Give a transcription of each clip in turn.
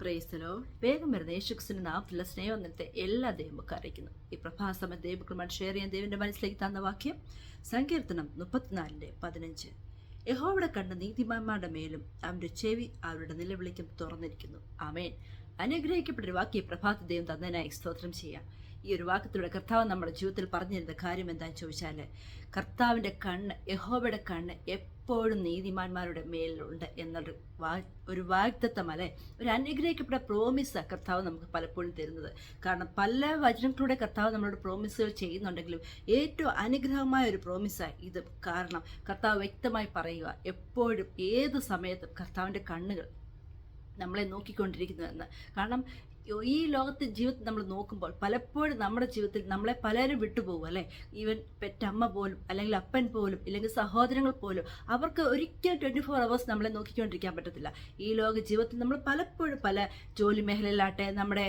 പ്രൈസലോ വേഗം വരുന്ന യേശുക്രിസ്തുവിന്റെ നാമത്തിലുള്ള സ്നേഹവന്ദനത്തെ എല്ലാ ദൈവമൊക്കെ അറിയിക്കുന്നു. ഈ പ്രഭാസമ ദൈവമക്കളുമായി ഷെയർ ചെയ്യാൻ ദൈവന്റെ മനസ്സിലേക്ക് തന്ന വാക്യം സങ്കീർത്തനം 34:15. യഹോവയുടെ കണ്ണ് നീതിമാന്മാരുടെ മേലും അവന്റെ ചെവി അവരുടെ നിലവിളിക്കും തുറന്നിരിക്കുന്നു. ആമേൻ. അനുഗ്രഹിക്കപ്പെട്ടൊരു വാക്യം ഈ പ്രഭാത ദൈവം തന്നതിനായി സ്തോത്രം ചെയ്യാം. ഈ ഒരു വാക്യത്തിലൂടെ കർത്താവ് നമ്മുടെ ജീവിതത്തിൽ പറഞ്ഞിരുന്ന കാര്യം എന്താണെന്ന് ചോദിച്ചാൽ, കർത്താവിൻ്റെ കണ്ണ്, യഹോവയുടെ കണ്ണ് എപ്പോഴും നീതിമാന്മാരുടെ മേലുണ്ട് എന്നൊരു ഒരു വാഗ്ദത്തം, അല്ലെ, ഒരു അനുഗ്രഹിക്കപ്പെട്ട പ്രോമിസാണ് കർത്താവ് നമുക്ക് പലപ്പോഴും തരുന്നത്. കാരണം പല വചനങ്ങളിലൂടെ കർത്താവ് നമ്മളോട് പ്രോമിസുകൾ ചെയ്യുന്നുണ്ടെങ്കിലും ഏറ്റവും അനുഗ്രഹമായ ഒരു പ്രോമിസാണ് ഇത്. കാരണം കർത്താവ് വ്യക്തമായി പറയുക, എപ്പോഴും ഏത് സമയത്തും കർത്താവിൻ്റെ കണ്ണുകൾ നമ്മളെ നോക്കിക്കൊണ്ടിരിക്കുന്നതെന്ന്. കാരണം ഈ ലോകത്തെ ജീവിതത്തിൽ നമ്മൾ നോക്കുമ്പോൾ പലപ്പോഴും നമ്മുടെ ജീവിതത്തിൽ നമ്മളെ പലരും വിട്ടുപോകും, അല്ലേ. ഈവൻ പെറ്റമ്മ പോലും, അല്ലെങ്കിൽ അപ്പൻ പോലും, ഇല്ലെങ്കിൽ സഹോദരങ്ങൾ പോലും, അവർക്ക് ഒരിക്കലും 24 hours നമ്മളെ നോക്കിക്കൊണ്ടിരിക്കാൻ പറ്റത്തില്ല. ഈ ലോക ജീവിതത്തിൽ നമ്മൾ പലപ്പോഴും പല ജോലി മേഖലയിലാട്ടെ, നമ്മുടെ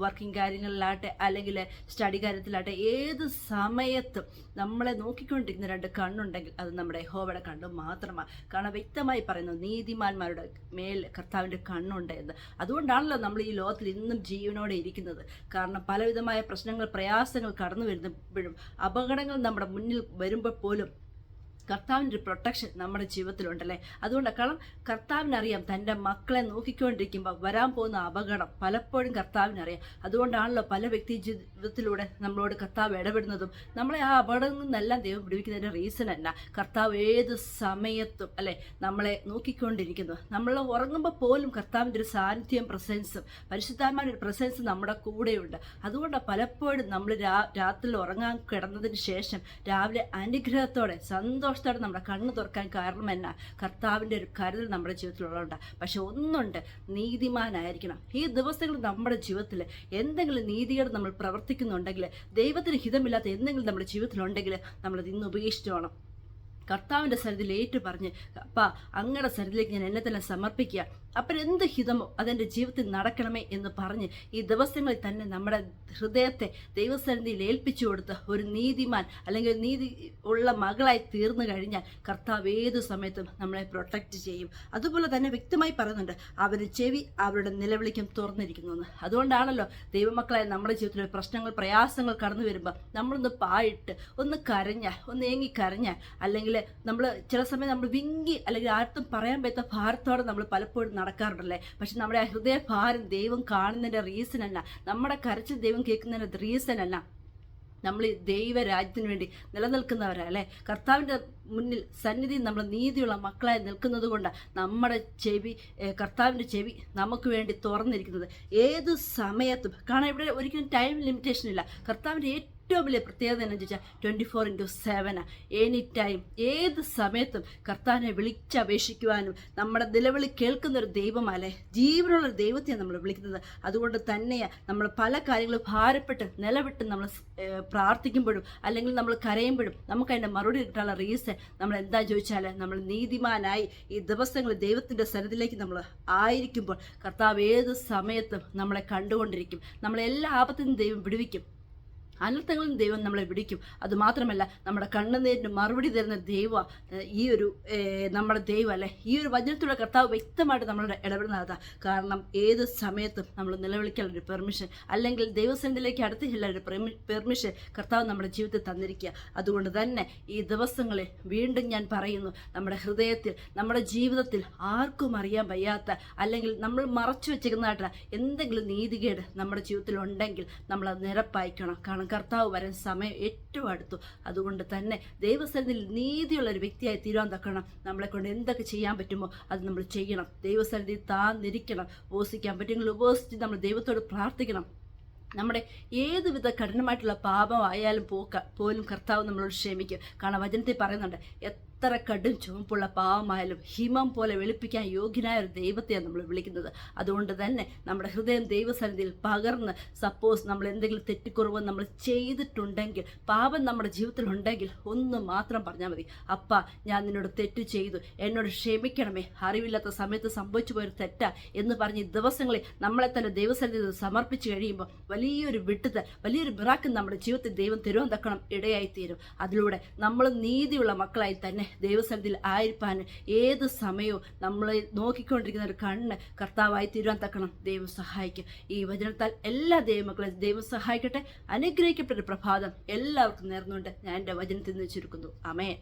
വർക്കിംഗ് കാര്യങ്ങളിലാട്ടെ, അല്ലെങ്കിൽ സ്റ്റഡി കാര്യത്തിലാട്ടെ, ഏത് സമയത്തും നമ്മളെ നോക്കിക്കൊണ്ടിരിക്കുന്ന രണ്ട് കണ്ണുണ്ടെങ്കിൽ അത് നമ്മുടെ യഹോവയുടെ കണ്ണ് മാത്രമാണ്. കാരണം വ്യക്തമായി പറയുന്നു, നീതിമാന്മാരുടെ മേൽ കർത്താവിൻ്റെ കണ്ണുണ്ട് എന്ന്. അതുകൊണ്ടാണല്ലോ നമ്മൾ ഈ ലോകത്തിൽ ഇന്നും ജീവനോടെ ഇരിക്കുന്നത്. കാരണം പലവിധമായ പ്രശ്നങ്ങൾ, പ്രയാസങ്ങൾ കടന്നു വരുമ്പോഴും, അപകടങ്ങൾ നമ്മുടെ മുന്നിൽ വരുമ്പോൾ പോലും കർത്താവിൻ്റെ ഒരു പ്രൊട്ടക്ഷൻ നമ്മുടെ ജീവിതത്തിലുണ്ടല്ലേ. അതുകൊണ്ട് കാരണം കർത്താവിനറിയാം തൻ്റെ മക്കളെ നോക്കിക്കൊണ്ടിരിക്കുമ്പോൾ വരാൻ പോകുന്ന അപകടം പലപ്പോഴും കർത്താവിനറിയാം. അതുകൊണ്ടാണല്ലോ പല വ്യക്തി ജീവിതത്തിലൂടെ നമ്മളോട് കർത്താവ് ഇടപെടുന്നതും നമ്മളെ ആ അപകടങ്ങളിൽ നിന്നെല്ലാം ദൈവം വിടുവിക്കുന്നതിൻ്റെ റീസൺ അല്ല. കർത്താവ് ഏത് സമയത്തും, അല്ലെ, നമ്മളെ നോക്കിക്കൊണ്ടിരിക്കുന്നു. നമ്മൾ ഉറങ്ങുമ്പോൾ പോലും കർത്താവിൻ്റെ ഒരു സാന്നിധ്യം, പ്രസൻസും, പരിശുദ്ധാത്മാവിൻ്റെ ഒരു പ്രസൻസ് നമ്മുടെ കൂടെയുണ്ട്. അതുകൊണ്ടാണ് പലപ്പോഴും നമ്മൾ രാത്രിയിൽ ഉറങ്ങാൻ കിടന്നതിന് ശേഷം രാവിലെ അനുഗ്രഹത്തോടെ സന്തോഷത്തോടെ നമ്മുടെ കണ്ണ് തുറക്കാൻ കാരണം എന്നാ? കർത്താവിൻ്റെ ഒരു കരുതൽ നമ്മുടെ ജീവിതത്തിലുള്ളതുകൊണ്ട്. പക്ഷെ ഒന്നുണ്ട്, നീതിമാനായിരിക്കണം. ഈ ദിവസങ്ങളിൽ നമ്മുടെ ജീവിതത്തിൽ എന്തെങ്കിലും നീതിയോടെ നമ്മൾ പ്രവർത്തിക്കുന്നുണ്ടെങ്കിൽ, ദൈവത്തിന് ഹിതമില്ലാത്ത എന്തെങ്കിലും നമ്മുടെ ജീവിതത്തിലുണ്ടെങ്കിൽ നമ്മളത് ഇന്ന് ഉപേക്ഷിച്ചു വേണം. കർത്താവിൻ്റെ സന്നിധിയിൽ ഏറ്റു പറഞ്ഞ്, അപ്പാ അങ്ങയുടെ സന്നിധിയിലേക്ക് ഞാൻ എന്നെ തന്നെ സമർപ്പിക്കുക, അപ്പം എന്ത് ഹിതമോ അതെൻ്റെ ജീവിതത്തിൽ നടക്കണമേ എന്ന് പറഞ്ഞ് ഈ ദിവസങ്ങളിൽ തന്നെ നമ്മുടെ ഹൃദയത്തെ ദൈവസന്നിധിയിൽ ഏൽപ്പിച്ചു കൊടുത്ത് ഒരു നീതിമാൻ അല്ലെങ്കിൽ നീതി ഉള്ള മകളായി തീർന്നു കഴിഞ്ഞാൽ കർത്താവ് ഏതു സമയത്തും നമ്മളെ പ്രൊട്ടക്റ്റ് ചെയ്യും. അതുപോലെ തന്നെ വ്യക്തമായി പറയുന്നുണ്ട്, അവരുടെ ചെവി അവരുടെ നിലവിളിക്കും തുറന്നിരിക്കുന്നു എന്ന്. അതുകൊണ്ടാണല്ലോ ദൈവമക്കളായ നമ്മുടെ ജീവിതത്തിൽ പ്രശ്നങ്ങൾ, പ്രയാസങ്ങൾ കടന്നു വരുമ്പോൾ നമ്മളൊന്ന് പായിട്ട്, ഒന്ന് കരഞ്ഞാൽ, ഒന്ന് ഏങ്ങി കരഞ്ഞാൽ, അല്ലെങ്കിൽ നമ്മൾ ചില സമയം നമ്മൾ വിങ്ങി, അല്ലെങ്കിൽ ആർക്കും പറയാൻ പറ്റാത്ത ഭാരത്തോടെ നമ്മൾ പലപ്പോഴും നടക്കാറുണ്ടല്ലേ. പക്ഷെ നമ്മുടെ ആ ഹൃദയഭാരം ദൈവം കാണുന്നതിൻ്റെ റീസൺ അല്ല, നമ്മുടെ കരച്ചിൽ ദൈവം കേൾക്കുന്നതിൻ്റെ റീസൺ അല്ല. നമ്മൾ ദൈവരാജ്യത്തിന് വേണ്ടി നിലനിൽക്കുന്നവരാ, അല്ലേ. കർത്താവിൻ്റെ മുന്നിൽ സന്നിധി നമ്മൾ നീതിയുള്ള മക്കളായി നിൽക്കുന്നത് കൊണ്ട് നമ്മുടെ ചെവി, കർത്താവിൻ്റെ ചെവി നമുക്ക് വേണ്ടി തുറന്നിരിക്കുന്നത് ഏത് സമയത്തും. കാരണം ഇവിടെ ഒരിക്കലും ടൈം ലിമിറ്റേഷൻ ഇല്ല. കർത്താവിൻ്റെ ഏറ്റവും വലിയ പ്രത്യേകത എന്ന് ചോദിച്ചാൽ 24/7 എനി ടൈം, ഏത് സമയത്തും കർത്താവിനെ വിളിച്ചപേക്ഷിക്കുവാനും നമ്മുടെ നിലവിളി കേൾക്കുന്ന ഒരു ദൈവമല്ലേ, ജീവനുള്ളൊരു ദൈവത്തെയാണ് നമ്മൾ വിളിക്കുന്നത്. അതുകൊണ്ട് തന്നെയാണ് നമ്മൾ പല കാര്യങ്ങളും ഭാരപ്പെട്ട് നിലവിട്ട് നമ്മൾ പ്രാർത്ഥിക്കുമ്പോഴും അല്ലെങ്കിൽ നമ്മൾ കരയുമ്പോഴും നമുക്ക് അതിൻ്റെ മറുപടി കിട്ടാനുള്ള റീസൺ നമ്മൾ എന്താ ചോദിച്ചാൽ, നമ്മൾ നീതിമാനായി ഈ ദിവസങ്ങളിൽ ദൈവത്തിൻ്റെ സന്നിധിയിലേക്ക് നമ്മൾ ആയിരിക്കുമ്പോൾ കർത്താവ് ഏത് സമയത്തും നമ്മളെ കണ്ടുകൊണ്ടിരിക്കും. നമ്മളെല്ലാ ആപത്തിൽ നിന്നും ദൈവം വിടുവിക്കും, അനർത്ഥങ്ങളിൽ ദൈവം നമ്മളെ പിടിക്കും. അതുമാത്രമല്ല, നമ്മുടെ കണ്ണുനീരിന് മറുപടി തരുന്ന ദൈവം ഈ ഒരു നമ്മുടെ ദൈവം, അല്ലേ. ഈ ഒരു വചനത്തിലൂടെ കർത്താവ് വ്യക്തമായിട്ട് നമ്മളോട് ഇടപെടുന്നതാണ്. കാരണം ഏത് സമയത്തും നമ്മൾ നിലവിളിക്കാനുള്ളൊരു പെർമിഷൻ, അല്ലെങ്കിൽ ദൈവസന്നിധിയിലേക്ക് അടുത്ത് ചെല്ലാനൊരു പെർമിഷൻ കർത്താവ് നമ്മുടെ ജീവിതത്തിൽ തന്നിരിക്കുക. അതുകൊണ്ട് തന്നെ ഈ ദിവസങ്ങളിൽ വീണ്ടും ഞാൻ പറയുന്നു, നമ്മുടെ ഹൃദയത്തിൽ, നമ്മുടെ ജീവിതത്തിൽ ആർക്കും അറിയാൻ വയ്യാത്ത, അല്ലെങ്കിൽ നമ്മൾ മറച്ചു വെച്ചിരിക്കുന്നതായിട്ടുള്ള എന്തെങ്കിലും നീതികേട് നമ്മുടെ ജീവിതത്തിൽ ഉണ്ടെങ്കിൽ നമ്മളത് നിരപ്പായിക്കണം. കാരണം കർത്താവ് വരാൻ സമയം ഏറ്റവും അടുത്തു. അതുകൊണ്ട് തന്നെ ദൈവസന്നിധിയിൽ നീതിയുള്ള ഒരു വ്യക്തിയായി തീരാൻ തക്കണം. നമ്മളെ കൊണ്ട് എന്തൊക്കെ ചെയ്യാൻ പറ്റുമോ അത് നമ്മൾ ചെയ്യണം. ദൈവസന്നിധിയിൽ താന്നിരിക്കണം. ഉപവസിക്കാൻ പറ്റുമെങ്കിൽ ഉപവസിച്ച് നമ്മൾ ദൈവത്തോട് പ്രാർത്ഥിക്കണം. നമ്മുടെ ഏതുവിധ കഠിനമായിട്ടുള്ള പാപമായാലും പോലും കർത്താവ് നമ്മളോട് ക്ഷമിക്കും. കാരണം വചനത്തിൽ പറയുന്നുണ്ട്, എത്ര കടും ചുവപ്പുള്ള പാവമായാലും ഹിമം പോലെ വെളുപ്പിക്കാൻ യോഗ്യനായ ഒരു ദൈവത്തെയാണ് നമ്മൾ വിളിക്കുന്നത്. അതുകൊണ്ട് തന്നെ നമ്മുടെ ഹൃദയം ദൈവസന്നിധിയിൽ പകർന്ന്, സപ്പോസ് നമ്മൾ എന്തെങ്കിലും തെറ്റിക്കുറവ് നമ്മൾ ചെയ്തിട്ടുണ്ടെങ്കിൽ, പാപം നമ്മുടെ ജീവിതത്തിൽ ഉണ്ടെങ്കിൽ ഒന്ന് മാത്രം പറഞ്ഞാൽ മതി, അപ്പാ ഞാൻ നിന്നോട് തെറ്റ് ചെയ്തു, എന്നോട് ക്ഷമിക്കണമേ, അറിവില്ലാത്ത സമയത്ത് സംഭവിച്ചു പോയൊരു തെറ്റാ എന്ന് പറഞ്ഞ് ദിവസങ്ങളിൽ നമ്മളെ തന്നെ ദൈവസന്നിധിയിൽ സമർപ്പിച്ച് കഴിയുമ്പോൾ വലിയൊരു വിട്ടുതൽ, വലിയൊരു മിറാക്കിൾ നമ്മുടെ ജീവിതത്തിൽ ദൈവം തരുവാൻ തക്കണം ഇടയായിത്തീരും. അതിലൂടെ നമ്മൾ നീതിയുള്ള മക്കളായി തന്നെ ദൈവസന്നിധിയിൽ ആയിരിക്കാൻ ഏത് സമയവും നമ്മളെ നോക്കിക്കൊണ്ടിരിക്കുന്ന ഒരു കണ്ണ് കർത്താവായി തീരുവാൻ തക്കണം ദൈവം സഹായിക്കും. ഈ വചനത്താൽ എല്ലാ ദൈവമക്കളെ ദൈവം സഹായിക്കട്ടെ. അനുഗ്രഹിക്കപ്പെട്ട ഒരു പ്രഭാതം എല്ലാവർക്കും നേർന്നുകൊണ്ട് ഞാൻ എൻ്റെ വചനത്തിൽ നിന്ന് ചുരുക്കുന്നു. ആമേൻ.